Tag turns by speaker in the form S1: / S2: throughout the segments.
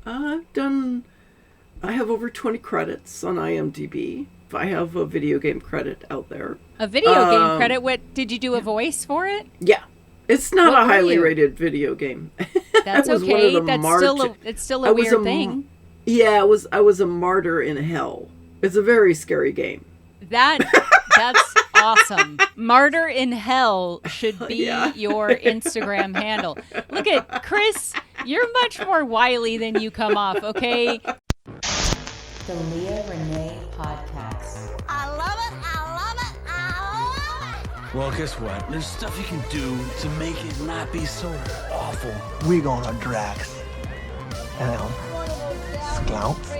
S1: I have over 20 credits on IMDb. I have a video game credit out there.
S2: A video game credit? What, did you do a voice for it?
S1: Yeah. It's not a highly rated video game.
S2: That's okay. It's still a weird thing.
S1: Yeah, I was a martyr in hell. It's a very scary game.
S2: That's awesome. Martyr in Hell should be your Instagram handle. Look at Kris. You're much more wily than you come off, okay?
S3: The Leah Renee Podcast.
S4: I love it. I love it. I love it.
S5: Well, guess what? There's stuff you can do to make it not be so awful.
S6: We going on Drax. Scouts.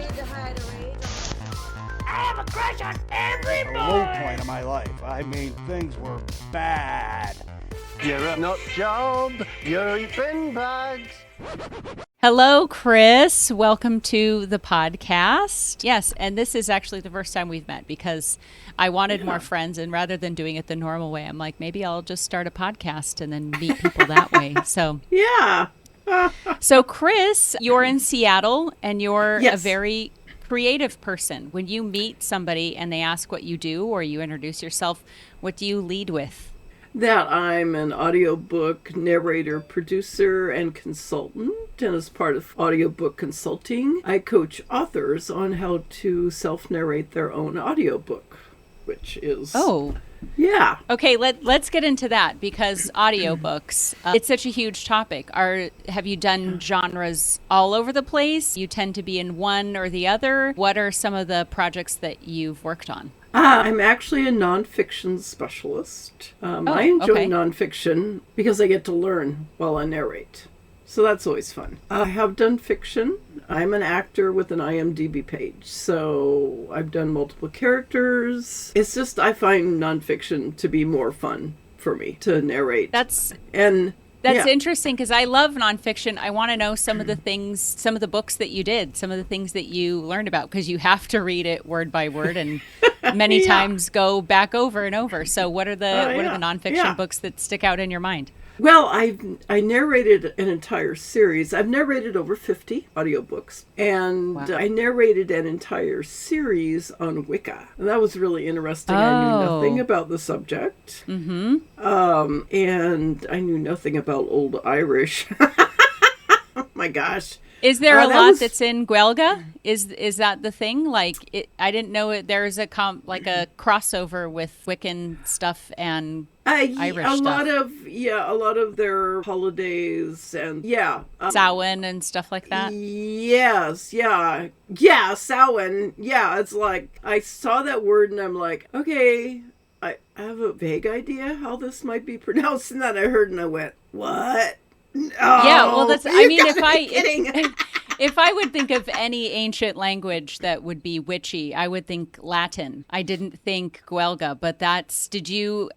S4: I have a crush on every
S7: A
S4: boy.
S7: low point of my life. I mean, things were bad.
S8: You're a nut job. You're eating bags.
S2: Hello, Kris. Welcome to the podcast. Yes, and this is actually the first time we've met because I wanted more friends, and rather than doing it the normal way, I'm like, maybe I'll just start a podcast and then meet people that way. So
S1: yeah.
S2: So, Kris, you're in Seattle, and you're
S1: Yes.
S2: a very creative person. When you meet somebody and they ask what you do or you introduce yourself, what do you lead with?
S1: That I'm an audiobook narrator, producer, and consultant. And as part of audiobook consulting, I coach authors on how to self-narrate their own audiobook, which is...
S2: Oh.
S1: Yeah.
S2: Okay, let's get into that because audiobooks, it's such a huge topic. Have you done genres all over the place? You tend to be in one or the other. What are some of the projects that you've worked on?
S1: I'm actually a nonfiction specialist. I enjoy nonfiction because I get to learn while I narrate. So that's always fun. I have done fiction. I'm an actor with an IMDb page. So I've done multiple characters. It's just I find nonfiction to be more fun for me to narrate.
S2: That's
S1: yeah.
S2: interesting because I love nonfiction. I want to know some of the things, some of the books that you did, some of the things that you learned about because you have to read it word by word and many times go back over and over. So what are the nonfiction books that stick out in your mind?
S1: Well, I narrated an entire series. I've narrated over 50 audiobooks, and I narrated an entire series on Wicca. And that was really interesting. I knew nothing about the subject. Mm-hmm. And I knew nothing about Old Irish. Oh my gosh.
S2: Is there a lot that's in Gaeilge? Is that the thing? Like, I didn't know there's a crossover with Wiccan stuff and Irish stuff.
S1: A lot of their holidays and
S2: Samhain and stuff like that.
S1: Yes, yeah, Samhain. Yeah, it's like I saw that word and I'm like, okay, I have a vague idea how this might be pronounced, and then I heard and I went, what? No,
S2: yeah, well, that's. I mean,
S1: if
S2: if I would think of any ancient language that would be witchy, I would think Latin. I didn't think Gaeilge, but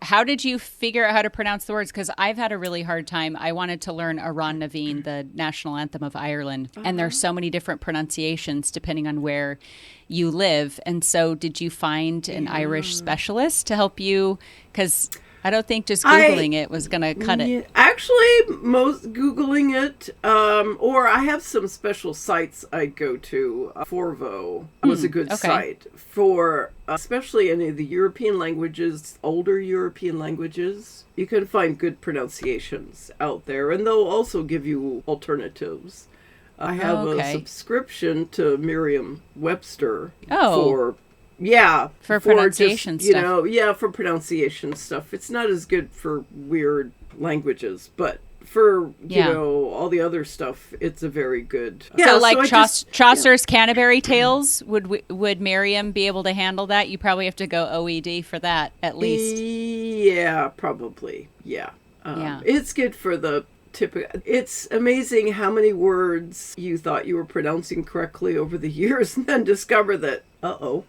S2: how did you figure out how to pronounce the words? Because I've had a really hard time. I wanted to learn Aran Naveen, the national anthem of Ireland, and there's so many different pronunciations depending on where you live. And so did you find an Irish specialist to help you? Because I don't think just Googling it was going to cut it.
S1: Actually, most Googling it, or I have some special sites I go to. Forvo was a good site for, especially any of the European languages, older European languages. You can find good pronunciations out there, and they'll also give you alternatives. I have a subscription to Merriam-Webster for
S2: pronunciation stuff.
S1: For pronunciation stuff. It's not as good for weird languages, but for, all the other stuff, it's a very good...
S2: Chaucer's Canterbury Tales, would Merriam be able to handle that? You probably have to go OED for that, at least.
S1: Yeah, probably. Yeah. It's good for the... It's amazing how many words you thought you were pronouncing correctly over the years and then discover that, Well,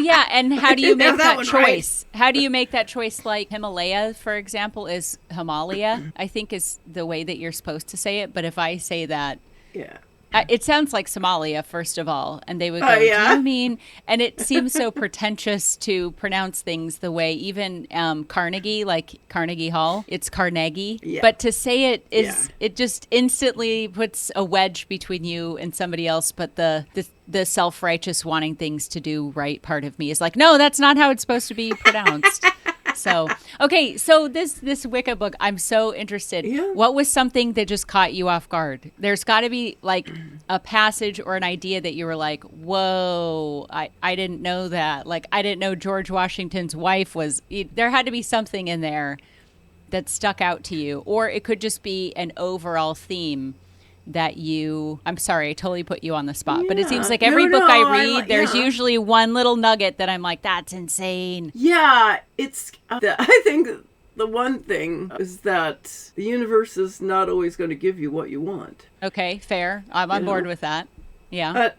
S2: yeah, and how do you make that choice?
S1: Right.
S2: How do you make that choice? Like Himalaya, for example, is Himalaya, I think is the way that you're supposed to say it. But if I say that, It sounds like Somalia, first of all. And they would go,
S1: yeah?
S2: do you mean? And it seems so pretentious to pronounce things the way even Carnegie, like Carnegie Hall, it's Carnegie.
S1: Yeah.
S2: But to say it is, it just instantly puts a wedge between you and somebody else. But the self-righteous wanting things to do right part of me is like, no, that's not how it's supposed to be pronounced. So, okay, so this Wicca book, I'm so interested.
S1: Yeah.
S2: What was something that just caught you off guard? There's got to be like a passage or an idea that you were like, whoa, I didn't know that. Like, I didn't know George Washington's wife was, there had to be something in there that stuck out to you. Or it could just be an overall theme that I'm sorry, I totally put you on the spot, but it seems like every book I read, there's usually one little nugget that I'm like, that's insane.
S1: Yeah, it's, I think the one thing is that the universe is not always going to give you what you want.
S2: Okay, fair. I'm on board with that. Yeah.
S1: But,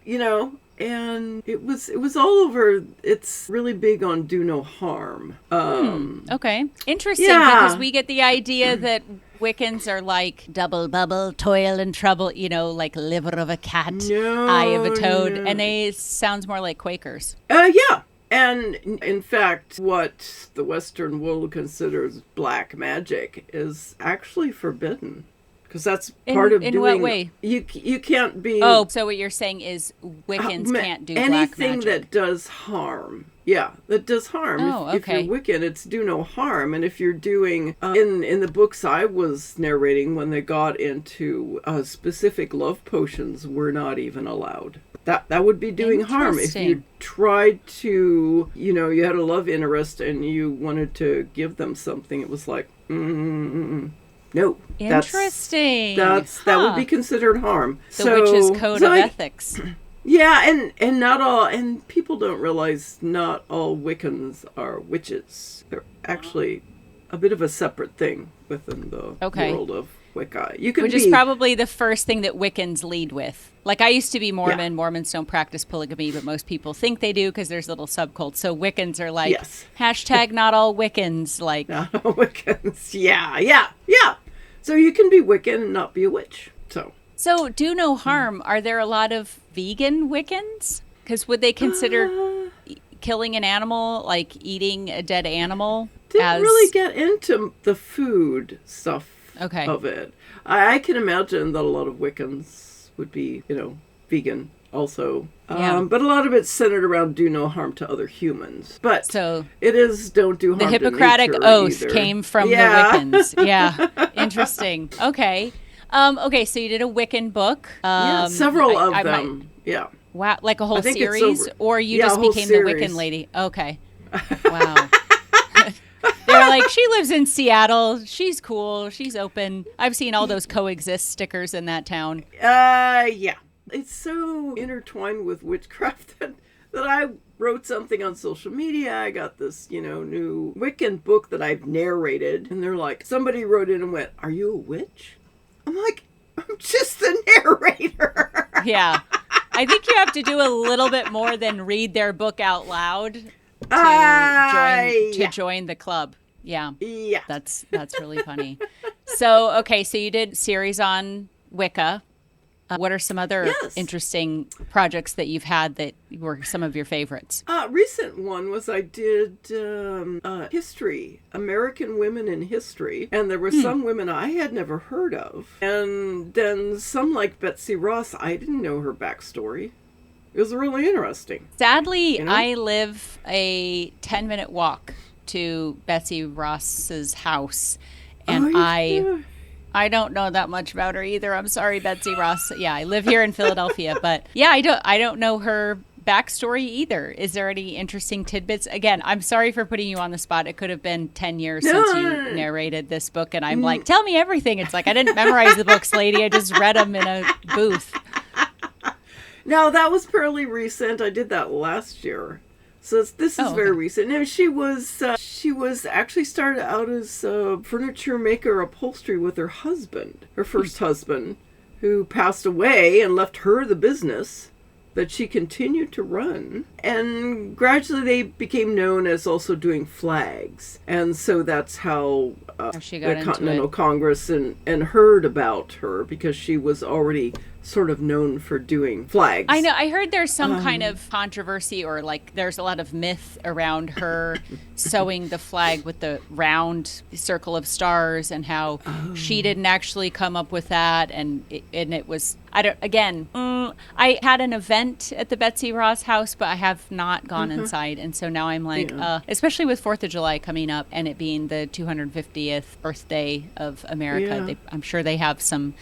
S1: and it was all over. It's really big on do no harm.
S2: Okay. Interesting, because we get the idea that Wiccans are like double bubble, toil and trouble, like liver of a cat, eye of a toad, and they sounds more like Quakers.
S1: Yeah. And in fact, what the Western world considers black magic is actually forbidden. Because that's part of doing... In
S2: what way?
S1: You can't be...
S2: Oh, so what you're saying is Wiccans can't do black magic.
S1: Anything that does harm. Yeah, that does harm.
S2: Oh, okay.
S1: If you're Wiccan, it's do no harm. And if you're doing... in the books I was narrating, when they got into specific love potions were not even allowed. That would be doing harm. If you tried to... you had a love interest and you wanted to give them something, it was like... No.
S2: Interesting.
S1: That would be considered harm.
S2: The witch's code of ethics.
S1: Yeah, and not all, and people don't realize not all Wiccans are witches. They're actually a bit of a separate thing within the world of Wicca. Which
S2: is probably the first thing that Wiccans lead with. Like, I used to be Mormon. Yeah. Mormons don't practice polygamy, but most people think they do because there's little subcults. So Wiccans are like, hashtag not all Wiccans. Like,
S1: not all Wiccans. Yeah. So you can be Wiccan and not be a witch. So
S2: do no harm. Are there a lot of vegan Wiccans? Because would they consider killing an animal, like eating a dead animal?
S1: Didn't really get into the food stuff of it. I can imagine that a lot of Wiccans would be, vegan also. But a lot of it's centered around do no harm to other humans. But
S2: so
S1: it is don't do harm to nature.
S2: The Hippocratic Oath came from the Wiccans. Yeah. Interesting. Okay. So you did a Wiccan book.
S1: Several of them.
S2: Wow, like a whole series? Or you just became the Wiccan lady? Okay. Wow. They're like, she lives in Seattle. She's cool. She's open. I've seen all those coexist stickers in that town.
S1: Yeah. It's so intertwined with witchcraft that I wrote something on social media. I got this, new Wiccan book that I've narrated. And they're like, somebody wrote in and went, "Are you a witch?" I'm like, "I'm just the narrator."
S2: Yeah. I think you have to do a little bit more than read their book out loud to join the club. Yeah.
S1: Yeah.
S2: That's really funny. So you did series on Wicca. What are some other interesting projects that you've had that were some of your favorites?
S1: Recent one was I did history, American women in history, and there were some women I had never heard of, and then some like Betsy Ross. I didn't know her backstory. It was really interesting.
S2: Sadly, I live a 10-minute walk to Betsy Ross's house, and I don't know that much about her either. I'm sorry, Betsy Ross. Yeah, I live here in Philadelphia, but yeah, I don't know her backstory either. Is there any interesting tidbits? Again, I'm sorry for putting you on the spot. It could have been 10 years since you narrated this book, and I'm like, tell me everything. It's like, I didn't memorize the books, lady. I just read them in a booth.
S1: No, that was fairly recent. I did that last year. So this is very recent. No, she was actually started out as a furniture maker, upholstery with her husband, her first husband, who passed away and left her the business. that she continued to run. And gradually they became known as also doing flags. And so that's how
S2: she got
S1: the Continental
S2: into it.
S1: Congress and heard about her, because she was already sort of known for doing flags.
S2: I know. I heard there's some kind of controversy, or like there's a lot of myth around her sewing the flag with the round circle of stars, and how she didn't actually come up with that. And it was, I had an event at the Betsy Ross house, but I have not gone inside. And so now I'm like, especially with 4th of July coming up and it being the 250th birthday of America, I'm sure they have some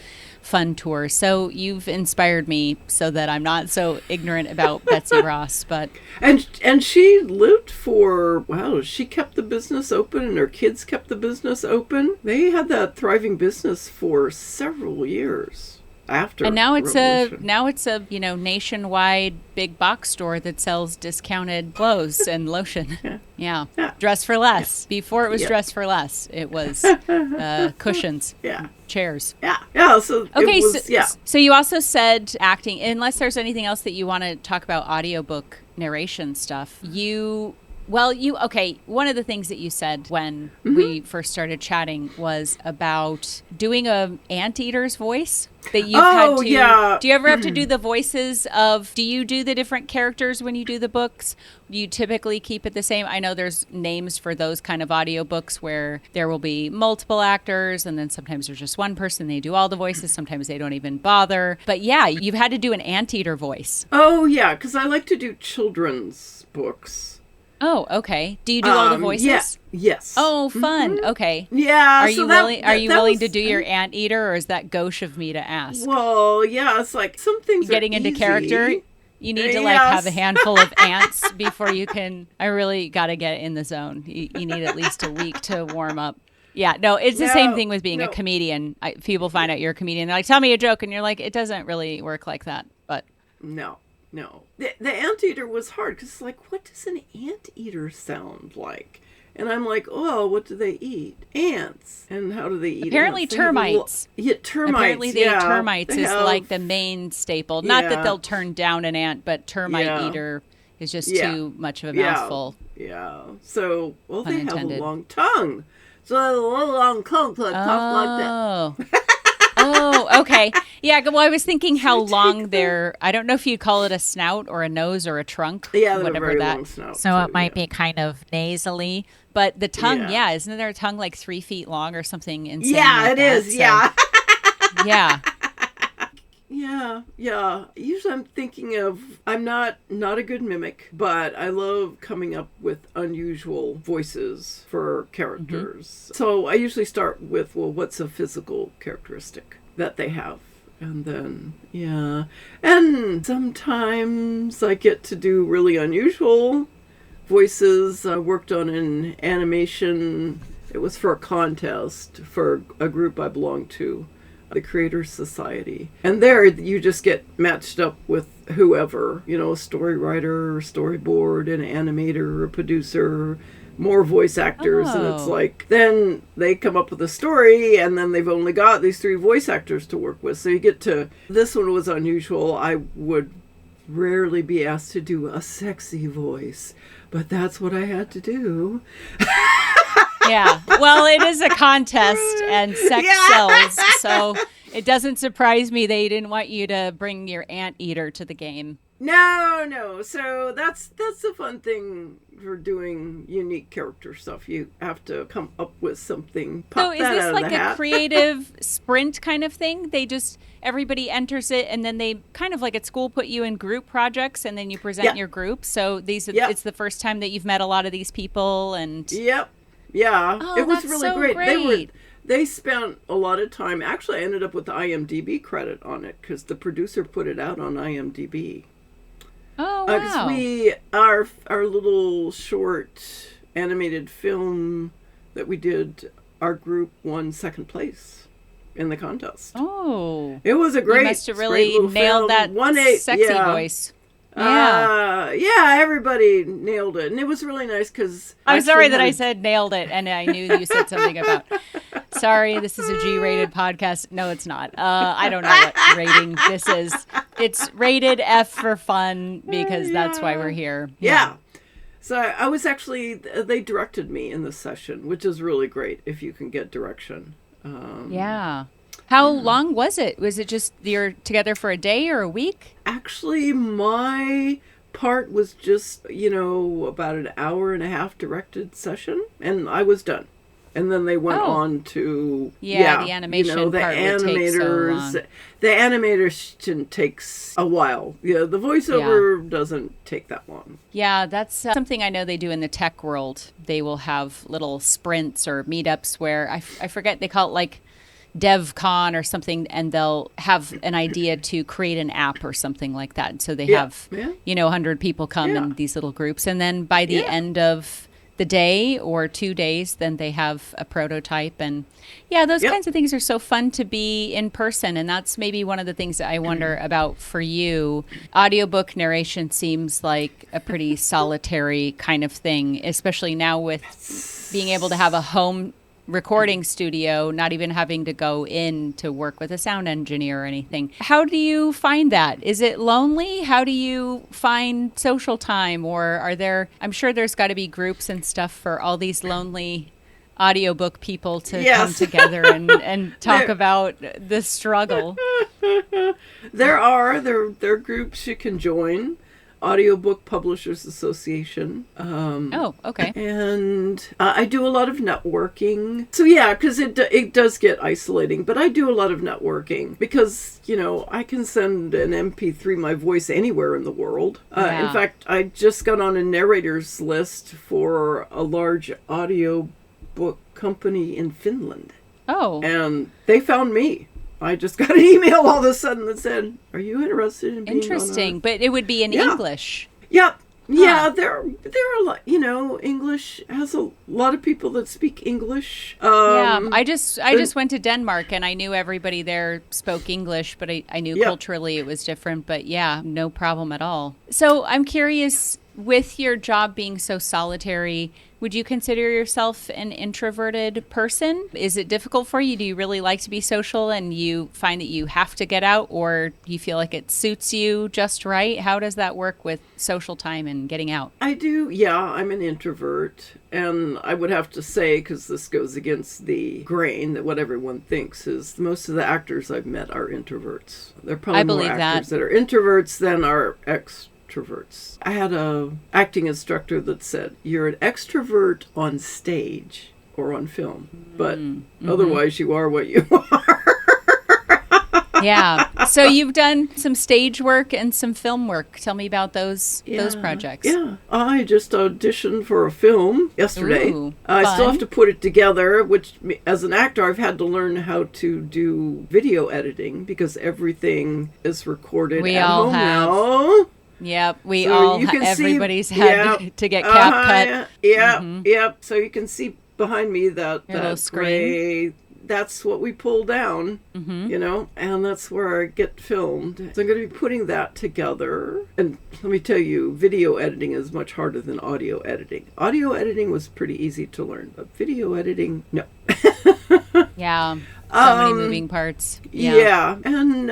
S2: fun tour. So you've inspired me so that I'm not so ignorant about Betsy Ross. But
S1: and she lived for, she kept the business open, and her kids kept the business open. They had that thriving business for several years after.
S2: And now it's a
S1: Revolution.
S2: nationwide big box store that sells discounted clothes and lotion. Yeah. Dress for less. Before it was dress for less. It was cushions. Chairs.
S1: So
S2: okay,
S1: it was,
S2: so you also said acting, unless there's anything else that you want to talk about audiobook narration stuff. One of the things that you said when we first started chatting was about doing a anteater's voice that you've had to.
S1: Yeah.
S2: Do you ever have to do the voices do you do the different characters when you do the books? Do you typically keep it the same? I know there's names for those kind of audiobooks where there will be multiple actors, and then sometimes there's just one person, they do all the voices, sometimes they don't even bother. But yeah, you've had to do an anteater voice.
S1: Oh yeah, because I like to do children's books.
S2: Oh, okay. Do you do all the voices?
S1: Yes.
S2: Oh, fun. Okay.
S1: Yeah.
S2: Are you willing to do your anteater, or is that gauche of me to ask?
S1: Well, yeah, it's like some things
S2: getting
S1: are
S2: into
S1: easy.
S2: character. You need to have a handful of ants before you can. I really got to get in the zone. You need at least a week to warm up. Yeah, no, it's the same thing with being a comedian. People find out you're a comedian. They're like, tell me a joke. And you're like, it doesn't really work like that. But
S1: No. The anteater was hard because, like, what does an anteater sound like? And I'm like, oh, what do they eat? Ants. And how do they eat
S2: apparently
S1: ants?
S2: Termites.
S1: Termites.
S2: Apparently they eat termites is like the main staple. Not that they'll turn down an ant, but termite eater is just too much of a mouthful.
S1: Yeah. So, they
S2: intended.
S1: have a long tongue. So they have a long tongue to talk like that.
S2: Oh, okay. Yeah, well, I was thinking how long I don't know if you call it a snout or a nose or a trunk.
S1: Yeah,
S2: whatever
S1: very
S2: that.
S1: Long snout,
S2: so it might be kind of nasally. But the tongue, isn't there a tongue like 3 feet long or something insane?
S1: Yeah,
S2: like
S1: it is.
S2: So,
S1: yeah.
S2: Yeah.
S1: Usually I'm thinking I'm not a good mimic, but I love coming up with unusual voices for characters. So I usually start with, what's a physical characteristic that they have? And then, and sometimes I get to do really unusual voices. I worked on an animation. It was for a contest for a group I belonged to, the Creators Society. And there you just get matched up with whoever, a story writer, storyboard, an animator, a producer, more voice actors. And it's like, then they come up with a story, and then they've only got these 3 voice actors to work with. So you get to, this one was unusual. I would rarely be asked to do a sexy voice, but that's what I had to do.
S2: Yeah. Well, it is a contest and sex sells. So it doesn't surprise me they didn't want you to bring your anteater to the game.
S1: No. So that's the fun thing for doing unique character stuff. You have to come up with something.
S2: So is this like a creative sprint kind of thing? Everybody enters it, and then they kind of like at school put you in group projects, and then you present your group. So it's the first time that you've met a lot of these people, and
S1: Yep. Yeah, it was really
S2: so
S1: great. They spent a lot of time. Actually, I ended up with the IMDb credit on it because the producer put it out on IMDb.
S2: Oh, wow.
S1: Because our little short animated film that we did, our group won 2nd place in the contest.
S2: Oh.
S1: It was a great,
S2: you must have really
S1: nailed
S2: that sexy voice.
S1: Yeah, everybody nailed it. And it was really nice because...
S2: I'm sorry that I said nailed it, and I knew you said something about... Sorry, this is a G-rated podcast. No, it's not. I don't know what rating this is. It's rated F for fun because that's why we're here.
S1: Yeah. So I was actually... They directed me in this session, which is really great if you can get direction.
S2: How long was it? Was it just you're together for a day or a week?
S1: Actually, my part was just, about an hour and a half directed session, and I was done. And then they went on to...
S2: the animation
S1: the
S2: part
S1: animators.
S2: would take so long.
S1: The animation takes a while. Yeah, the voiceover doesn't take that long.
S2: Yeah, that's something I know they do in the tech world. They will have little sprints or meetups where, I forget, they call it like DevCon or something, and they'll have an idea to create an app or something like that. So they have, 100 people come in these little groups. And then by the end of the day or 2 days, then they have a prototype. And those kinds of things are so fun to be in person. And that's maybe one of the things that I wonder about for you. Audiobook narration seems like a pretty solitary kind of thing, especially now with being able to have a home recording studio, not even having to go in to work with a sound engineer or anything. How do you find that? Is it lonely? How do you find social time? Or I'm sure there's got to be groups and stuff for all these lonely audiobook people to come together and talk about the struggle.
S1: There are groups you can join. Audiobook Publishers Association.
S2: Okay.
S1: And I do a lot of networking. So because it does get isolating, but I do a lot of networking because, I can send an MP3 my voice anywhere in the world. In fact, I just got on a narrator's list for a large audiobook company in Finland.
S2: Oh.
S1: And they found me. I just got an email all of a sudden that said, "Are you interested in being
S2: Interesting, but it would be in English."
S1: Yep. Yeah, there are a lot, English has a lot of people that speak English.
S2: I just went to Denmark and I knew everybody there spoke English, but I knew culturally it was different, but no problem at all. So I'm curious, with your job being so solitary, would you consider yourself an introverted person? Is it difficult for you? Do you really like to be social and you find that you have to get out, or do you feel like it suits you just right? How does that work with social time and getting out?
S1: I do. Yeah, I'm an introvert. And I would have to say, because this goes against the grain that what everyone thinks, is most of the actors I've met are introverts. They're probably more actors that are introverts than are extroverts. I had a acting instructor that said, "You're an extrovert on stage or on film, but otherwise you are what you are."
S2: Yeah. So you've done some stage work and some film work. Tell me about those projects.
S1: Yeah. I just auditioned for a film yesterday.
S2: Ooh,
S1: I still have to put it together, which as an actor I've had to learn how to do video editing because everything is recorded at home now.
S2: Yep, everybody's had to get CapCut.
S1: Yep. So you can see behind me that
S2: screen.
S1: gray. That's what we pull down, and that's where I get filmed. So I'm going to be putting that together. And let me tell you, video editing is much harder than audio editing. Audio editing was pretty easy to learn, but video editing, no.
S2: Yeah. So many moving parts.
S1: Yeah. And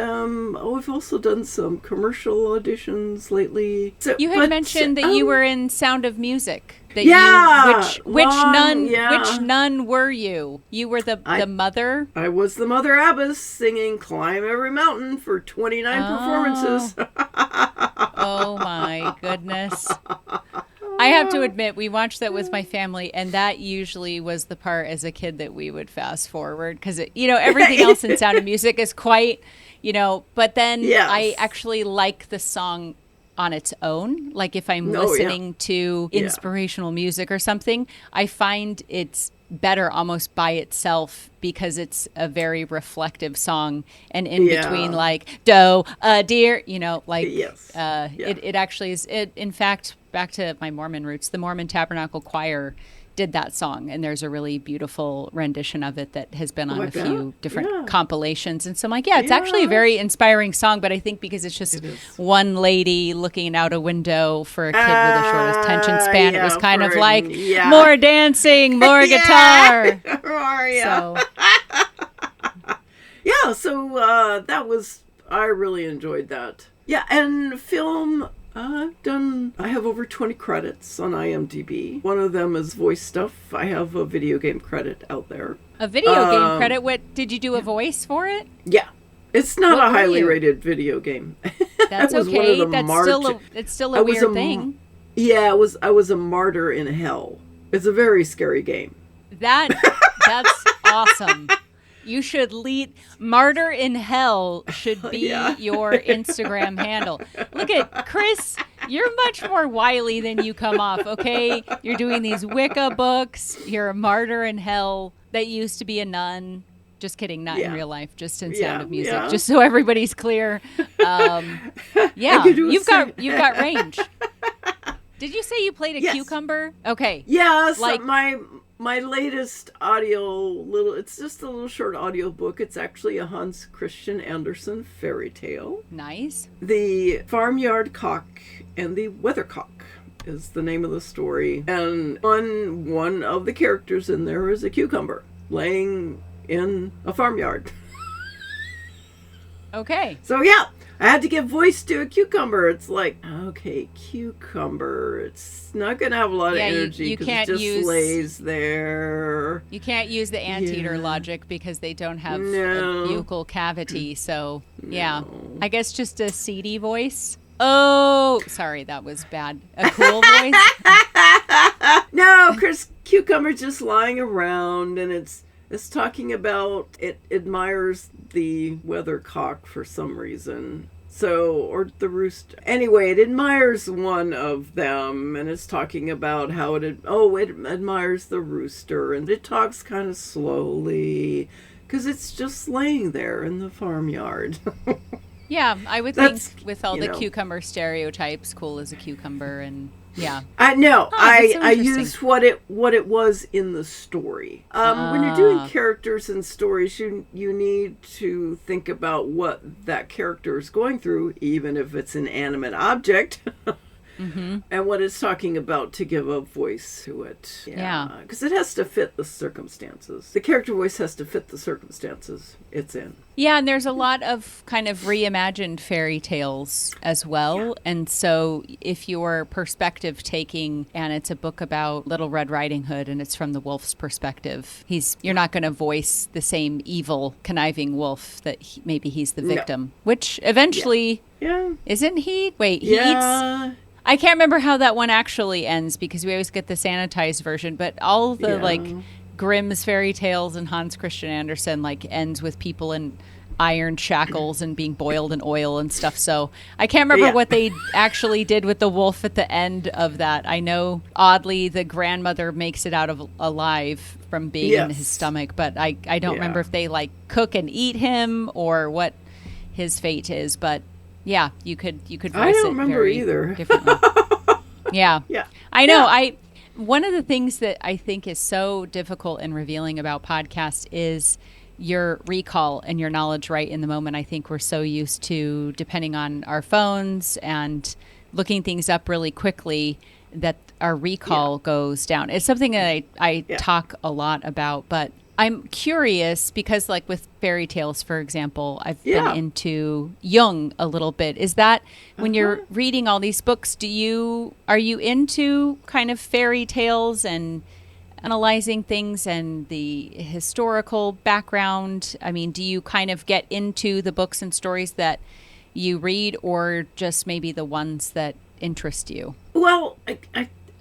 S1: we've also done some commercial auditions lately. So,
S2: you had mentioned that you were in Sound of Music. Which nun were you? You were the mother?
S1: I was the Mother Abbess singing Climb Every Mountain for 29 performances.
S2: Oh my goodness. I have to admit, we watched that with my family, and that usually was the part as a kid that we would fast forward because, everything else in Sound of Music is quite, but then I actually like the song on its own. Like if I'm listening to inspirational music or something, I find it's better almost by itself because it's a very reflective song, and in between like doe deer, it actually is. In fact, back to my Mormon roots, the Mormon Tabernacle Choir did that song, and there's a really beautiful rendition of it that has been on a few different compilations. And so I'm like, it's actually a very inspiring song, but I think because it's just one lady looking out a window for a kid with a short attention span, it was kind of like more dancing, more guitar. So.
S1: So that was, I really enjoyed that. Yeah, and film, I have over 20 credits on IMDb. One of them is voice stuff. I have a video game credit out there.
S2: A video game credit? What, did you do a voice for it?
S1: Yeah. It's not a highly rated video game.
S2: That's okay. It's still a weird thing.
S1: Yeah, I was a martyr in hell. It's a very scary game.
S2: That's awesome. You should lead. Martyr in Hell should be your Instagram handle. Look at Kris. You're much more wily than you come off, okay? You're doing these Wicca books. You're a martyr in hell that used to be a nun. Just kidding, not in real life, just in Sound of Music, just so everybody's clear. You've got range. Did you say you played a cucumber? Okay.
S1: Yes, my latest it's just a little short audio book. It's actually a Hans Christian Andersen fairy tale.
S2: Nice.
S1: The Farmyard Cock and the Weathercock is the name of the story. And one of the characters in there is a cucumber laying in a farmyard.
S2: Okay.
S1: So I had to give voice to a cucumber. It's like, okay, cucumber. It's not going to have a lot of energy because it just lays there.
S2: You can't use the anteater logic because they don't have a buccal cavity. So, I guess just a seedy voice. Oh, sorry, that was bad. A cool voice?
S1: No, Kris, cucumber's just lying around, and it's talking about it admires the weathercock for some reason. Or the rooster. Anyway, it admires one of them, and it's talking about how it admires the rooster, and it talks kind of slowly because it's just laying there in the farmyard.
S2: Yeah, I would think with all the cucumber stereotypes, cool as a cucumber, and
S1: I know. I used what it was in the story. When you're doing characters and stories, you need to think about what that character is going through, even if it's an animate object. And what it's talking about to give a voice to it. Because it has to fit the circumstances. The character voice has to fit the circumstances it's in.
S2: Yeah, and there's a lot of kind of reimagined fairy tales as well. Yeah. And so if you're perspective taking, and it's a book about Little Red Riding Hood, and it's from the wolf's perspective, you're not going to voice the same evil, conniving wolf that maybe he's the victim. Which eventually, isn't he? Wait, he eats... I can't remember how that one actually ends because we always get the sanitized version, but all the Grimm's fairy tales and Hans Christian Andersen ends with people in iron shackles and being boiled in oil and stuff. So I can't remember what they actually did with the wolf at the end of that. I know oddly the grandmother makes it out of alive from being in his stomach, but I don't remember if they cook and eat him or what his fate is, but yeah, you could voice
S1: I don't
S2: it
S1: remember
S2: very
S1: either.
S2: differently. Yeah. I know. One of the things that I think is so difficult in revealing about podcasts is your recall and your knowledge right in the moment. I think we're so used to depending on our phones and looking things up really quickly that our recall goes down. It's something that I talk a lot about, but I'm curious because with fairy tales, for example, I've been into Jung a little bit. Is that when you're reading all these books, are you into kind of fairy tales and analyzing things and the historical background? I mean, do you kind of get into the books and stories that you read or just maybe the ones that interest you?
S1: Well,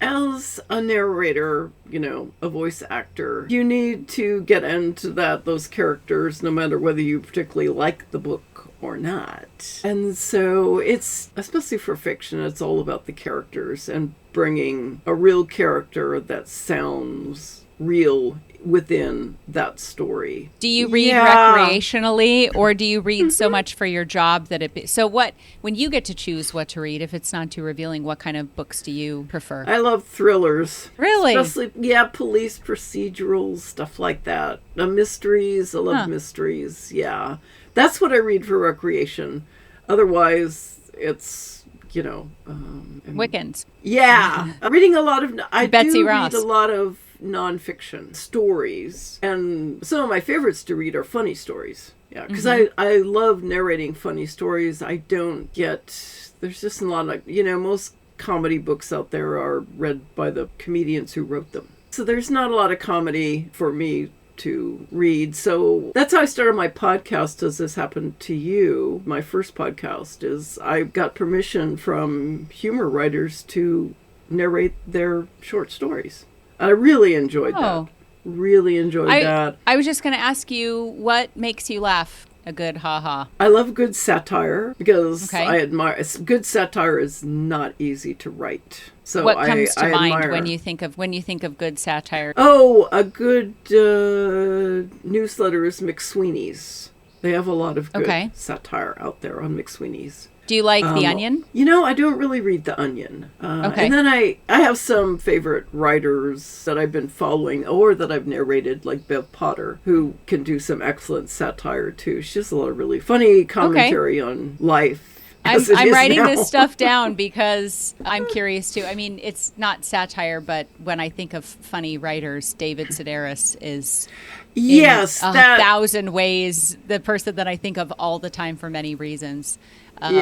S1: as a narrator, a voice actor, you need to get into those characters no matter whether you particularly like the book or not. And so it's, especially for fiction, it's all about the characters and bringing a real character that sounds real within that story.
S2: Do you read recreationally, or do you read so much for your job that when you get to choose what to read, if it's not too revealing, what kind of books do you prefer?
S1: I love thrillers.
S2: Really?
S1: Especially, police procedurals, stuff like that. Mysteries, I love mysteries, yeah. That's what I read for recreation. Otherwise, it's,
S2: Wiccans.
S1: Yeah. I'm reading a lot of,
S2: Betsy Ross.
S1: read a lot of nonfiction stories, and some of my favorites to read are funny stories. Yeah, because I love narrating funny stories. There's just a lot of, most comedy books out there are read by the comedians who wrote them. So there's not a lot of comedy for me to read. So that's how I started my podcast. Does this happen to you? My first podcast is I got permission from humor writers to narrate their short stories. I really enjoyed that. Really enjoyed that.
S2: I was just going to ask you, what makes you laugh? A good ha-ha.
S1: I love good satire because I admire... Good satire is not easy to write. So
S2: what comes to mind
S1: admire.
S2: when you think of good satire?
S1: Oh, a good newsletter is McSweeney's. They have a lot of good satire out there on McSweeney's.
S2: Do you like The Onion?
S1: I don't really read The Onion. And then I have some favorite writers that I've been following or that I've narrated, like Bev Potter, who can do some excellent satire too. She has a lot of really funny commentary on life.
S2: I'm writing this stuff down because I'm curious too. I mean, it's not satire, but when I think of funny writers, David Sedaris is in a thousand ways the person that I think of all the time for many reasons. But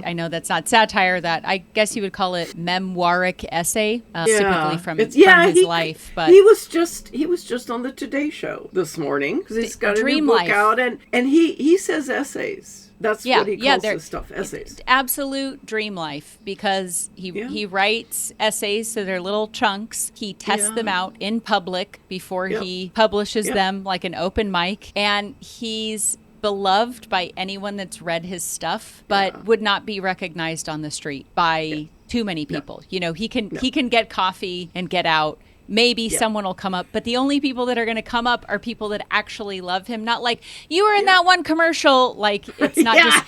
S2: I know that's not satire. That I guess you would call it memoiric essay, typically from his life. But
S1: he was just on the Today Show this morning because he's got a new book out, and he says essays. That's what he calls his stuff, essays.
S2: Absolute dream life, because he writes essays, so they're little chunks. He tests them out in public before he publishes them, like an open mic, and he's beloved by anyone that's read his stuff, but would not be recognized on the street by too many people. He can get coffee and get out. Maybe someone will come up, but the only people that are going to come up are people that actually love him. Not like, you were in that one commercial. Like, it's not just,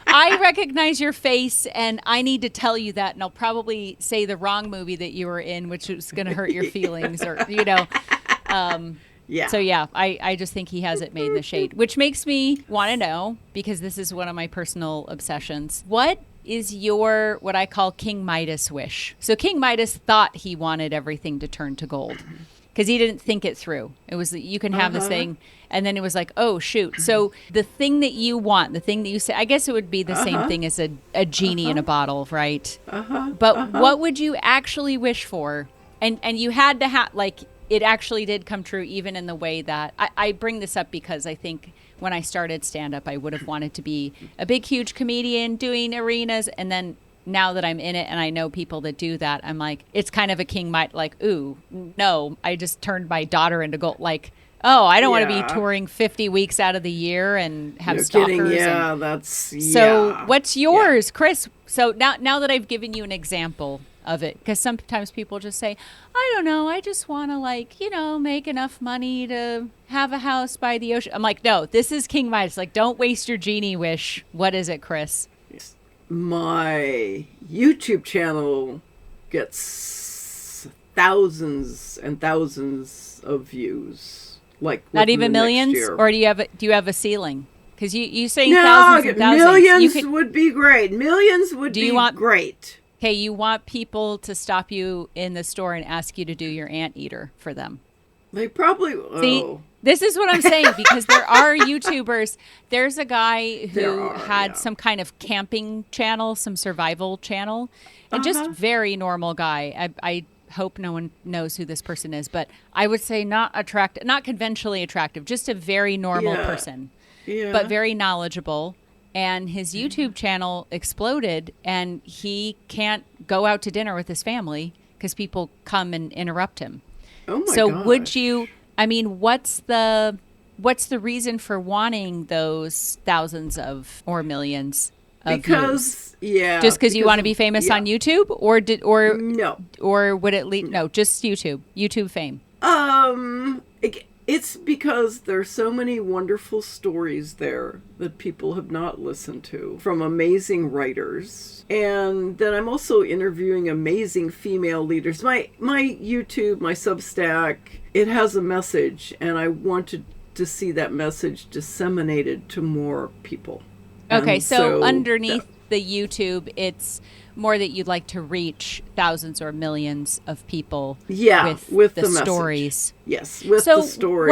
S2: I recognize your face and I need to tell you that. And I'll probably say the wrong movie that you were in, which is going to hurt your feelings or, So I just think he has it made in the shade, which makes me want to know, because this is one of my personal obsessions. What is your, what I call King Midas wish? So King Midas thought he wanted everything to turn to gold because he didn't think it through. It was, you can have this thing. And then it was like, oh, shoot. So the thing that you want, the thing that you say, I guess it would be the same thing as a genie in a bottle, right? But what would you actually wish for? And you had to have, like, it actually did come true, even in the way that I bring this up because I think when I started stand-up, I would have wanted to be a big, huge comedian doing arenas. And then now that I'm in it and I know people that do that, I'm like, it's kind of a king might, like, ooh, no, I just turned my daughter into gold. Like, oh, I don't want to be touring 50 weeks out of the year and have stalkers. So what's yours, Kris? So now that I've given you an example of it, because sometimes people just say, I don't know, I just want to, like, make enough money to have a house by the ocean. I'm like, no, this is King Midas. Like, don't waste your genie wish. What is it, Kris?
S1: My YouTube channel gets thousands and thousands of views. Like,
S2: not even millions? Or do you have a ceiling? Because you saying thousands and thousands.
S1: Millions would be great. Millions would be great.
S2: Okay, you want people to stop you in the store and ask you to do your anteater for them.
S1: They probably...
S2: See, this is what I'm saying, because there are YouTubers. There's a guy who had some kind of camping channel, some survival channel, and just very normal guy. I hope no one knows who this person is, but I would say not conventionally attractive, just a very normal person, but very knowledgeable. And his YouTube channel exploded, and he can't go out to dinner with his family because people come and interrupt him.
S1: Oh my
S2: So
S1: gosh.
S2: would you, I mean, what's the what's the reason for wanting those thousands of or millions of
S1: because
S2: views?
S1: Yeah,
S2: just because you want to be famous on YouTube, or
S1: no,
S2: or would it lead? No, just YouTube fame.
S1: It's because there's so many wonderful stories there that people have not listened to from amazing writers. And then I'm also interviewing amazing female leaders. My YouTube, my Substack, it has a message, and I wanted to see that message disseminated to more people.
S2: Okay,
S1: And
S2: so underneath the YouTube, it's more that you'd like to reach thousands or millions of people with the stories.
S1: Yes, with
S2: the
S1: stories.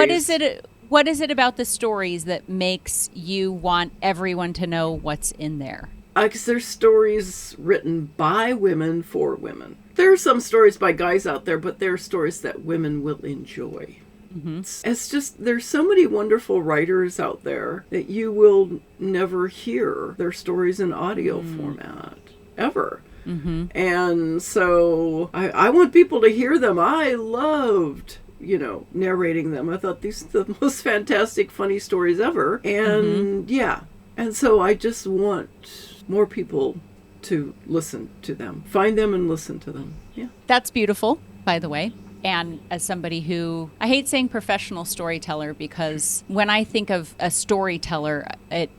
S2: What is it about the stories that makes you want everyone to know what's in there?
S1: Because there's stories written by women for women. There are some stories by guys out there, but there are stories that women will enjoy. Mm-hmm. It's just, there's so many wonderful writers out there that you will never hear their stories in audio format, ever. Mm-hmm. And so I want people to hear them. I loved, narrating them. I thought these are the most fantastic, funny stories ever. And and so I just want more people to listen to them, find them and listen to them. Yeah.
S2: That's beautiful, by the way. And as somebody who, I hate saying professional storyteller, because when I think of a storyteller, it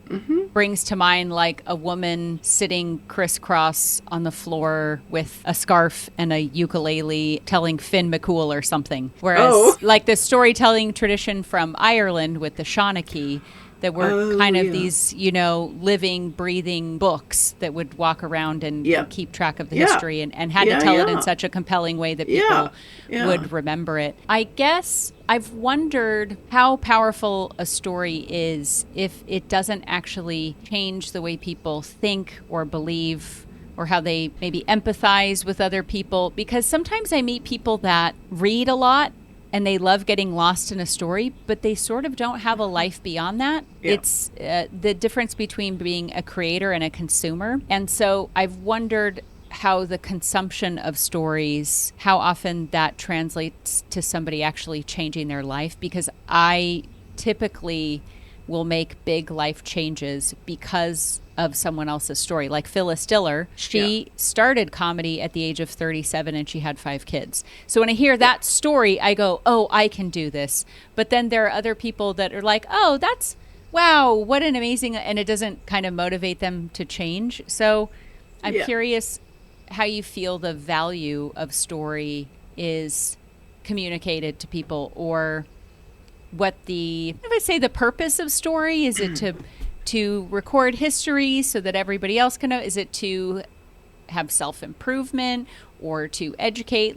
S2: brings to mind like a woman sitting crisscross on the floor with a scarf and a ukulele telling Finn McCool or something. Whereas like the storytelling tradition from Ireland with the Shawnee, that were these, living, breathing books that would walk around and keep track of the history and had to tell it in such a compelling way that people would remember it. I guess I've wondered how powerful a story is if it doesn't actually change the way people think or believe or how they maybe empathize with other people. Because sometimes I meet people that read a lot and they love getting lost in a story, but they sort of don't have a life beyond that. Yeah. It's the difference between being a creator and a consumer. And so I've wondered how the consumption of stories, how often that translates to somebody actually changing their life, because I typically will make big life changes because of someone else's story. Like Phyllis Diller, she started comedy at the age of 37 and she had 5 kids. So when I hear that story, I go, oh, I can do this. But then there are other people that are like, oh, wow, what an amazing, and it doesn't kind of motivate them to change. So I'm curious how you feel the value of story is communicated to people, or what the purpose of story is. It to record history so that everybody else can know? Is it to have self-improvement or to educate?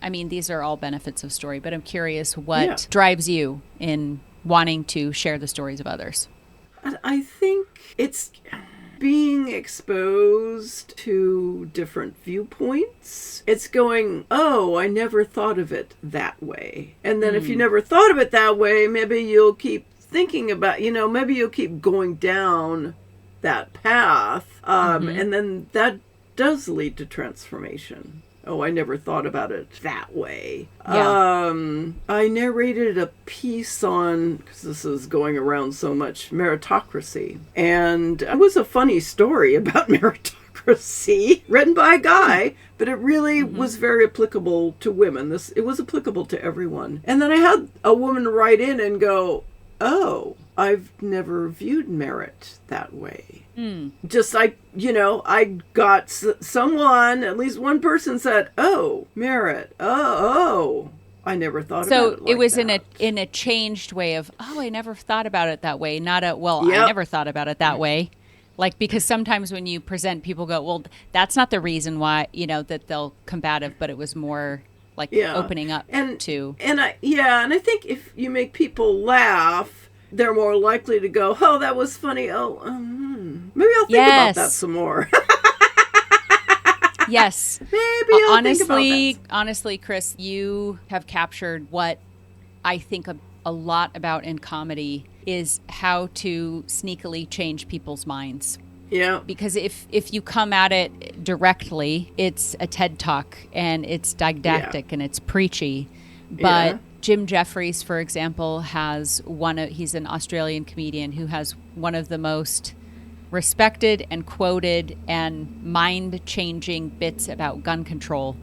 S2: These are all benefits of story, but I'm curious what drives you in wanting to share the stories of others.
S1: I think it's being exposed to different viewpoints. It's going, oh, I never thought of it that way. And then if you never thought of it that way, maybe you'll keep thinking about, maybe you'll keep going down that path. And then that does lead to transformation. Oh, I never thought about it that way. Yeah. I narrated a piece on, because this is going around so much, meritocracy. And it was a funny story about meritocracy, written by a guy, but it really was very applicable to women. It was applicable to everyone. And then I had a woman write in and go, oh, I've never viewed merit that way. Just like, I got someone, at least one person said, oh, merit. Oh, I never thought about it like
S2: it was
S1: that.
S2: in a changed way of, oh, I never thought about it that way. Not I never thought about it that way. Like, because sometimes when you present, people go, well, that's not the reason why, that they'll combative, but it was more like opening up to.
S1: And I think if you make people laugh, they're more likely to go, oh, that was funny. Oh, maybe I'll think about that some more.
S2: Yes.
S1: Maybe I'll think about that.
S2: Honestly, Kris, you have captured what I think a lot about in comedy is how to sneakily change people's minds.
S1: Yeah.
S2: Because if you come at it directly, it's a TED Talk and it's didactic and it's preachy. But Jim Jeffries, for example, has he's an Australian comedian who has one of the most respected and quoted and mind-changing bits about gun control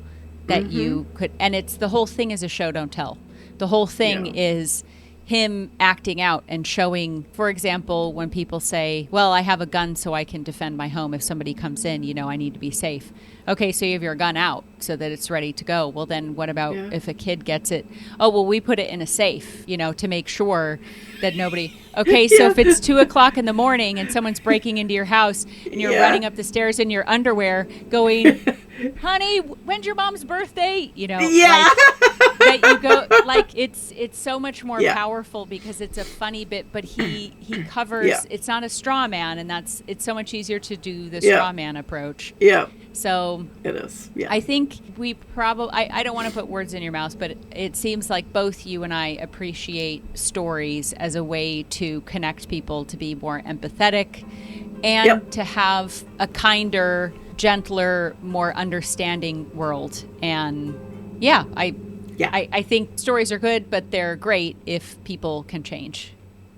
S2: that you could, and it's the whole thing is a show don't tell. The whole thing is him acting out and showing, for example, when people say, well, I have a gun so I can defend my home. If somebody comes in, I need to be safe. Okay, so you have your gun out so that it's ready to go. Well, then what about if a kid gets it? Oh, well, we put it in a safe, to make sure that nobody... Okay, so if it's 2 o'clock in the morning and someone's breaking into your house and you're running up the stairs in your underwear going, honey, when's your mom's birthday? That you go, it's so much more powerful because it's a funny bit, but he covers, it's not a straw man, and it's so much easier to do the straw man approach.
S1: Yeah.
S2: So
S1: it is. Yeah.
S2: I think we probably, I don't want to put words in your mouth, but it seems like both you and I appreciate stories as a way to connect people, to be more empathetic, and to have a kinder, gentler, more understanding world. And I think stories are good, but they're great if people can change.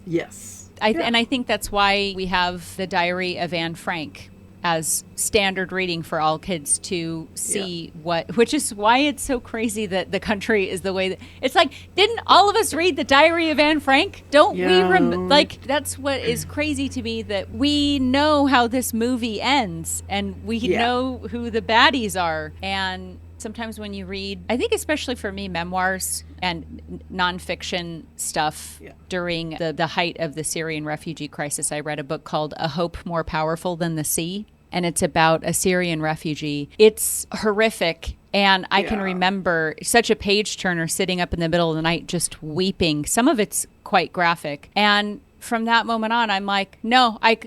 S1: Yes.
S2: And I think that's why we have the Diary of Anne Frank as standard reading for all kids to see which is why it's so crazy that the country is the way that it's like, didn't all of us read the Diary of Anne Frank? Don't we that's what is crazy to me, that we know how this movie ends and we know who the baddies are. And sometimes when you read, I think especially for me, memoirs and nonfiction stuff during the height of the Syrian refugee crisis, I read a book called A Hope More Powerful Than the Sea. And it's about a Syrian refugee. It's horrific. And I can remember such a page turner sitting up in the middle of the night just weeping. Some of it's quite graphic. And from that moment on, I'm like, no, I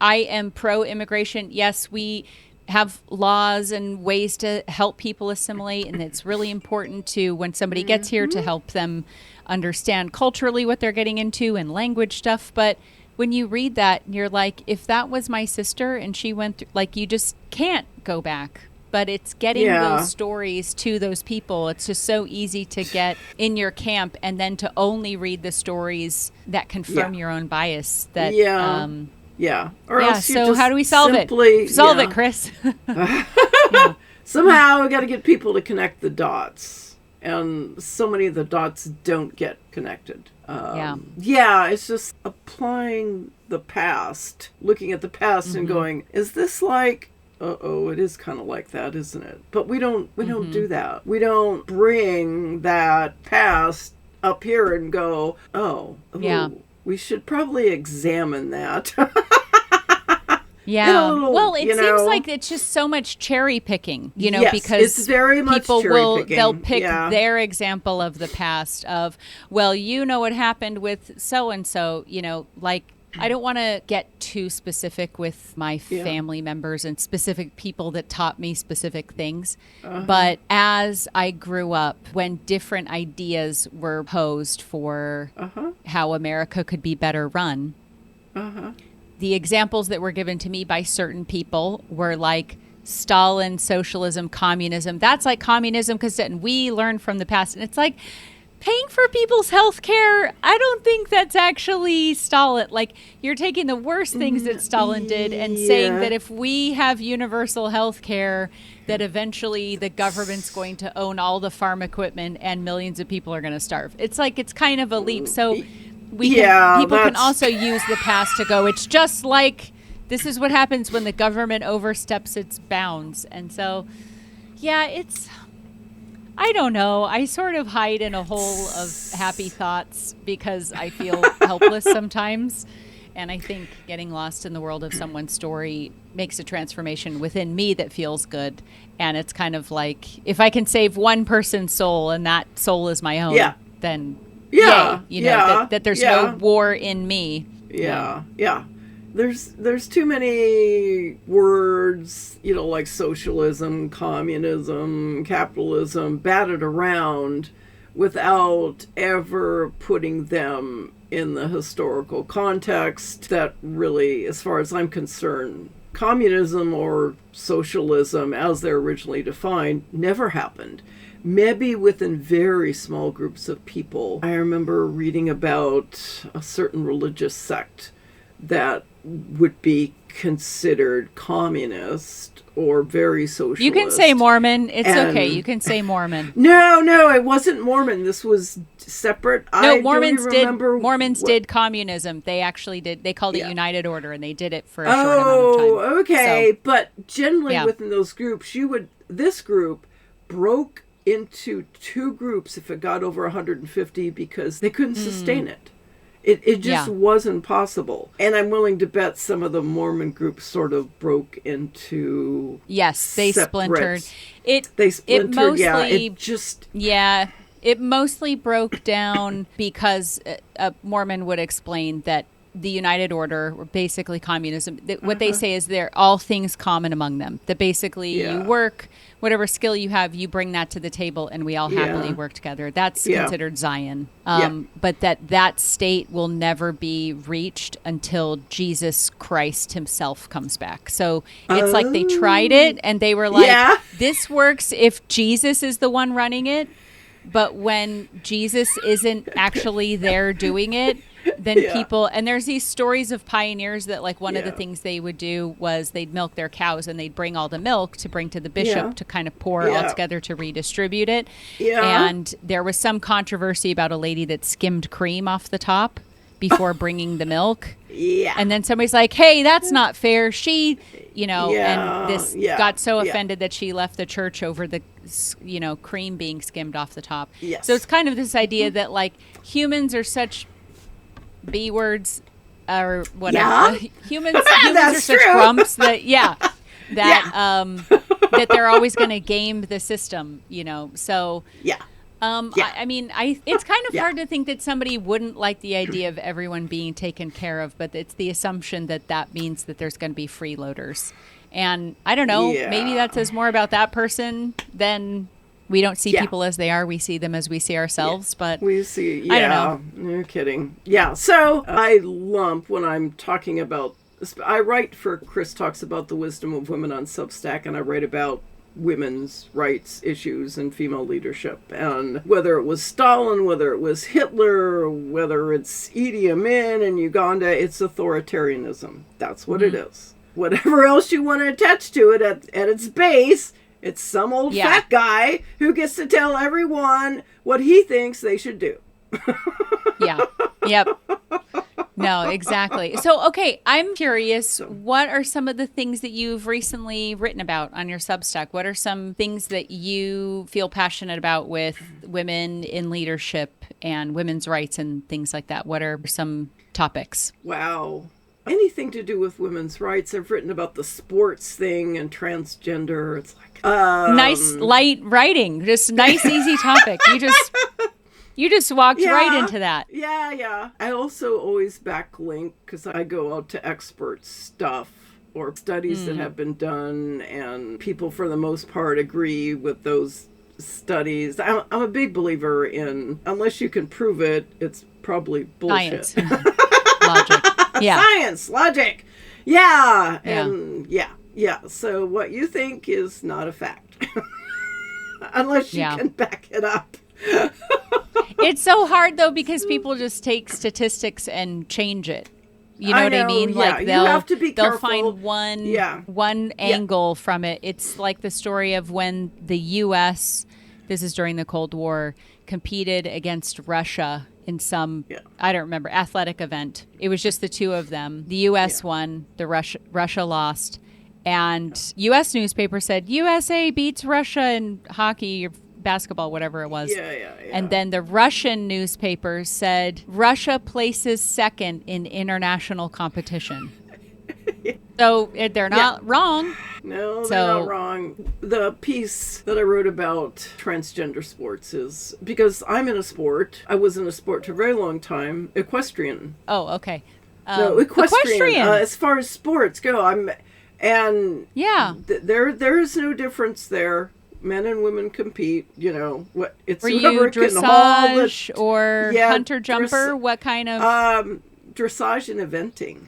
S2: am pro-immigration. Yes, we have laws and ways to help people assimilate. And it's really important to, when somebody gets here, to help them understand culturally what they're getting into and language stuff. But when you read that, you're like, if that was my sister and she went through, you just can't go back. But it's getting those stories to those people. It's just so easy to get in your camp and then to only read the stories that confirm your own bias. That Or else
S1: so
S2: how do we solve it? Solve it, Kris.
S1: Somehow we got to get people to connect the dots. And so many of the dots don't get connected. It's just applying the past, looking at the past and going, is this like, it is kind of like that, isn't it? But we don't do that. We don't bring that past up here and go, we should probably examine that.
S2: Well, it seems like it's just so much cherry picking, because
S1: it's very much
S2: people they'll pick
S1: their
S2: example of the past of, well, what happened with so-and-so, I don't want to get too specific with my family members and specific people that taught me specific things. But as I grew up, when different ideas were posed for how America could be better run, the examples that were given to me by certain people were like Stalin, socialism, communism. That's like communism because we learned from the past. And it's like paying for people's health care. I don't think that's actually Stalin. Like, you're taking the worst things that Stalin did and saying that if we have universal health care, that eventually the government's going to own all the farm equipment and millions of people are going to starve. It's like, it's kind of a leap. So people can also use the past to go, it's just like, this is what happens when the government oversteps its bounds. And so, I don't know. I sort of hide in a hole of happy thoughts because I feel helpless sometimes. And I think getting lost in the world of someone's story makes a transformation within me that feels good. And it's kind of like, if I can save one person's soul and that soul is my own, then that there's no war in me.
S1: There's too many words, like socialism, communism, capitalism batted around without ever putting them in the historical context that really, as far as I'm concerned, communism or socialism, as they're originally defined, never happened. Maybe within very small groups of people. I remember reading about a certain religious sect that would be considered communist or very socialist.
S2: You can say Mormon. It's okay. You can say Mormon.
S1: No, it wasn't Mormon. This was separate.
S2: No, Mormons did communism. They actually did. They called it United Order, and they did it for a short amount of time.
S1: Oh, okay.
S2: So,
S1: but generally within those groups, this group broke into two groups if it got over 150 because they couldn't sustain it. It just wasn't possible. And I'm willing to bet some of the Mormon groups sort of broke into
S2: they splintered.
S1: They splintered,
S2: It mostly broke down because a Mormon would explain that the United Order, or basically communism, what they say is all things common among them. That basically you work, whatever skill you have, you bring that to the table, and we all happily work together. That's considered Zion. But that state will never be reached until Jesus Christ himself comes back. So it's like they tried it, and they were like, this works if Jesus is the one running it. But when Jesus isn't actually there doing it, then people, and there's these stories of pioneers that like one of the things they would do was they'd milk their cows and they'd bring all the milk to bring to the bishop to kind of pour all together to redistribute it. And there was some controversy about a lady that skimmed cream off the top before bringing the milk. And then somebody's like, hey, that's not fair. She, and this got so offended that she left the church over the, cream being skimmed off the top. So it's kind of this idea that like humans are such B words or whatever. Humans are such grumps that that they're always going to game the system, So I mean, it's kind of hard to think that somebody wouldn't like the idea of everyone being taken care of, but it's the assumption that means that there's going to be freeloaders. And I don't know, maybe that says more about that person than we don't see people as they are. We see them as we see ourselves, but
S1: we see,
S2: I don't
S1: know. You're kidding. Yeah. So I lump when I'm talking about, I write for Kris Talks About the Wisdom of Women on Substack, and I write about women's rights issues and female leadership. And whether it was Stalin, whether it was Hitler, whether it's Idi Amin in Uganda, it's authoritarianism. That's what it is. Whatever else you want to attach to it at its base, it's some old fat guy who gets to tell everyone what he thinks they should do.
S2: No, exactly. So, okay, I'm curious, what are some of the things that you've recently written about on your Substack? What are some things that you feel passionate about with women in leadership and women's rights and things like that? What are some topics?
S1: Wow. Anything to do with women's rights. I've written about the sports thing and transgender. It's like
S2: nice light writing, just nice easy topic. You just walked right into that.
S1: Yeah. I also always backlink because I go out to expert stuff or studies that have been done, and people for the most part agree with those studies. I'm a big believer in, unless you can prove it, it's probably bullshit.
S2: Science. Logic. Yeah.
S1: Science, logic. Yeah. And yeah. So what you think is not a fact. Unless you can back it up.
S2: It's so hard though, because people just take statistics and change it. You know what I mean? Like they'll find one angle from it. It's like the story of when the US, this is during the Cold War, competed against Russia in some, I don't remember, athletic event. It was just the two of them. The US won, the Russia lost. And US newspaper said, USA beats Russia in hockey or basketball, whatever it was. And then the Russian newspaper said, Russia places second in international competition. So they're not wrong.
S1: No, they're not wrong. The piece that I wrote about transgender sports is because I'm in a sport. I was in a sport for a very long time, equestrian.
S2: Oh, okay.
S1: No, equestrian. As far as sports go, there is no difference there. Men and women compete, it's
S2: Were you dressage or hunter jumper? What kind of
S1: dressage and eventing.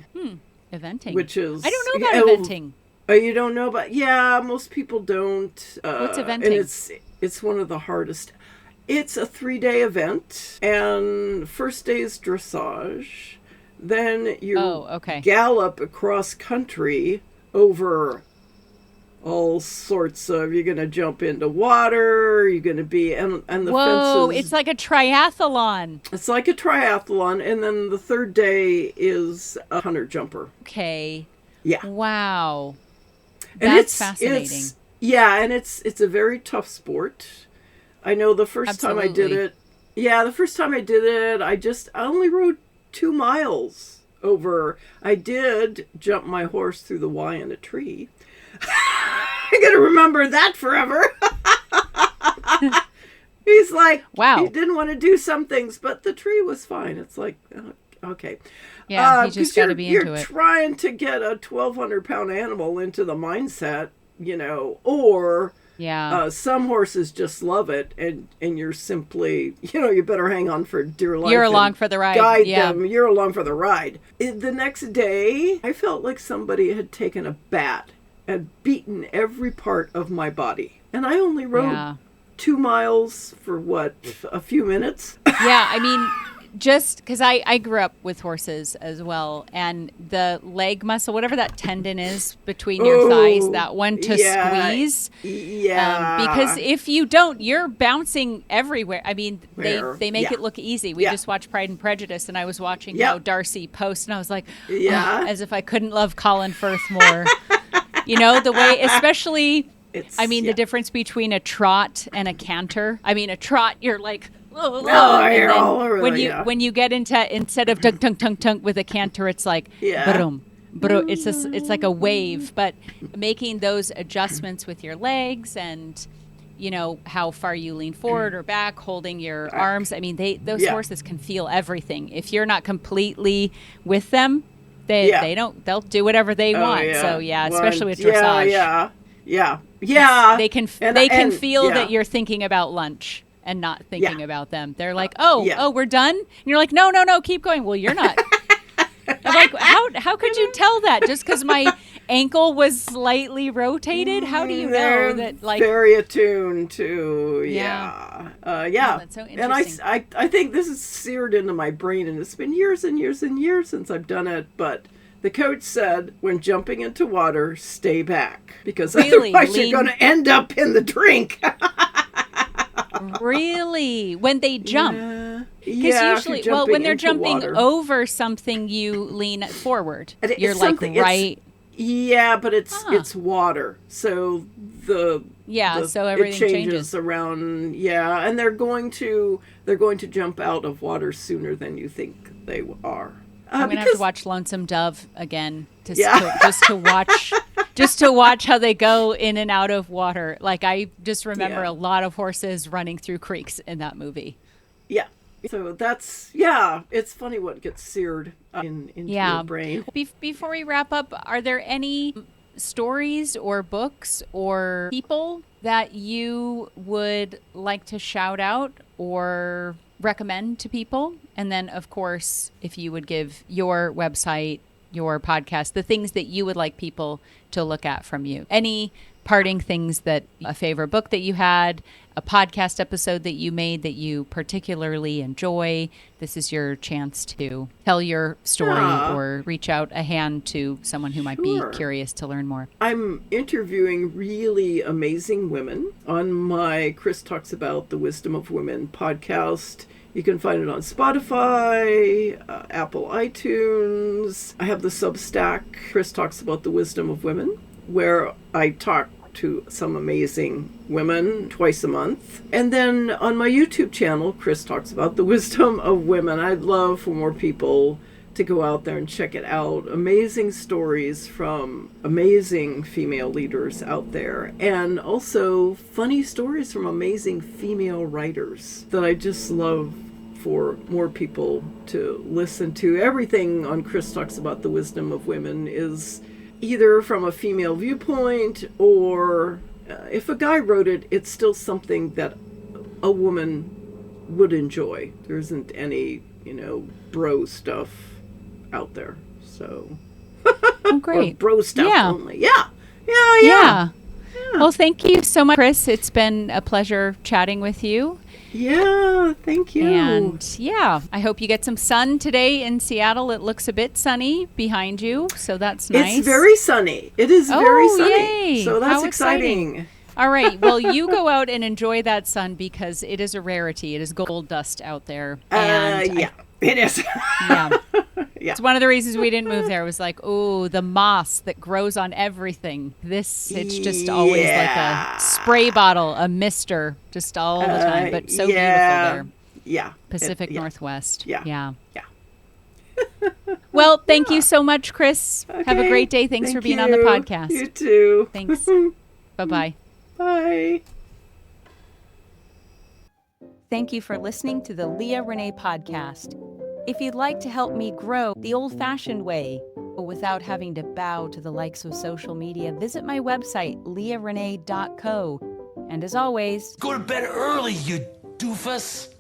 S2: Eventing.
S1: Which is
S2: I don't know about eventing.
S1: Oh, you don't know about? Yeah, most people don't.
S2: What's eventing?
S1: And it's one of the hardest. It's a 3-day event, and first day is dressage. Then you gallop across country over all sorts of. You're going to jump into water. You're going to be and the fences.
S2: It's like a triathlon.
S1: It's like a triathlon, and then the third day is a hunter jumper.
S2: Okay.
S1: Yeah.
S2: Wow.
S1: And
S2: That's fascinating.
S1: It's a very tough sport. I know the first time I did it. Yeah, the first time I did it, I only rode 2 miles over. I did jump my horse through the Y in a tree. I'm going to remember that forever. He's like,
S2: wow.
S1: He didn't want to do some things, but the tree was fine. It's like, okay.
S2: Yeah, you just got to be into it.
S1: You're trying to get a 1,200-pound animal into the mindset, or some horses just love it, and you're simply, you better hang on for dear life.
S2: You're along for the ride.
S1: Guide them. You're along for the ride. The next day, I felt like somebody had taken a bat and beaten every part of my body, and I only rode 2 miles for a few minutes.
S2: Yeah, I mean, just because I grew up with horses as well, and the leg muscle, whatever that tendon is between your thighs, that one to squeeze.
S1: Yeah.
S2: Because if you don't, you're bouncing everywhere. I mean, they make it look easy. We just watched Pride and Prejudice, and I was watching Darcy post, and I was like, as if I couldn't love Colin Firth more. The way, especially, the difference between a trot and a canter. I mean, a trot, you're like, when you get into, instead of tunk tunk tunk tunk with a canter, it's like brum, brum. It's like a wave. But making those adjustments with your legs and how far you lean forward or back, holding your arms. I mean, those horses can feel everything. If you're not completely with them, they'll do whatever they want. Yeah. So especially with dressage.
S1: Yeah.
S2: They can feel that you're thinking about lunch and not thinking about them. They're like, we're done? And you're like, no, keep going. Well, you're not. I'm like, how could you tell that? Just because my ankle was slightly rotated? How do you know that? Like,
S1: very attuned to,
S2: that's so interesting.
S1: And I think this is seared into my brain, and it's been years and years and years since I've done it, but the coach said, when jumping into water, stay back, because otherwise you're going to end up in the drink.
S2: Really? When they jump? Because usually, when they're jumping over something, you lean forward. You're like right.
S1: Yeah, but it's water, so so everything changes around. Yeah, and they're going to jump out of water sooner than you think they are.
S2: I'm gonna have to watch Lonesome Dove again just to watch how they go in and out of water. Like, I just remember a lot of horses running through creeks in that movie. Yeah.
S1: So that's it's funny what gets seared into your brain.
S2: Before we wrap up, are there any stories or books or people that you would like to shout out or recommend to people? And then, of course, if you would give your website, your podcast, the things that you would like people to look at from you. Any parting things, that a favorite book that you had, a podcast episode that you made that you particularly enjoy. This is your chance to tell your story or reach out a hand to someone who might be curious to learn more.
S1: I'm interviewing really amazing women on my Kris Talks About the Wisdom of Women podcast. You can find it on Spotify, Apple iTunes. I have the Substack, Kris Talks About the Wisdom of Women, where I talk to some amazing women twice a month. And then on my YouTube channel, Kris Talks About the Wisdom of Women. I'd love for more people to go out there and check it out. Amazing stories from amazing female leaders out there, and also funny stories from amazing female writers that I just love for more people to listen to. Everything on Kris Talks About the Wisdom of Women is either from a female viewpoint, or if a guy wrote it, it's still something that a woman would enjoy. There isn't any, bro stuff out there. So
S2: great.
S1: or bro stuff only.
S2: Yeah. Well, thank you so much, Kris. It's been a pleasure chatting with you.
S1: Yeah, thank you.
S2: And I hope you get some sun today in Seattle. It looks a bit sunny behind you, so that's nice.
S1: It's very sunny. It is very sunny.
S2: Yay.
S1: So that's
S2: How
S1: exciting.
S2: All right. Well, you go out and enjoy that sun because it is a rarity. It is gold dust out there. And
S1: it is.
S2: It's one of the reasons we didn't move there. It was like, oh, the moss that grows on everything. It's just always like a spray bottle, a mister, just all the time. But so beautiful there.
S1: Yeah.
S2: Pacific Northwest.
S1: Yeah.
S2: Well, thank you so much, Kris. Okay. Have a great day. Thanks for being on the podcast.
S1: You too.
S2: Thanks. Bye-bye.
S1: Bye.
S3: Thank you for listening to the Leah Renee podcast. If you'd like to help me grow the old-fashioned way, but without having to bow to the likes of social media, visit my website, leahrenee.co. And as always,
S5: Go to bed early, you doofus.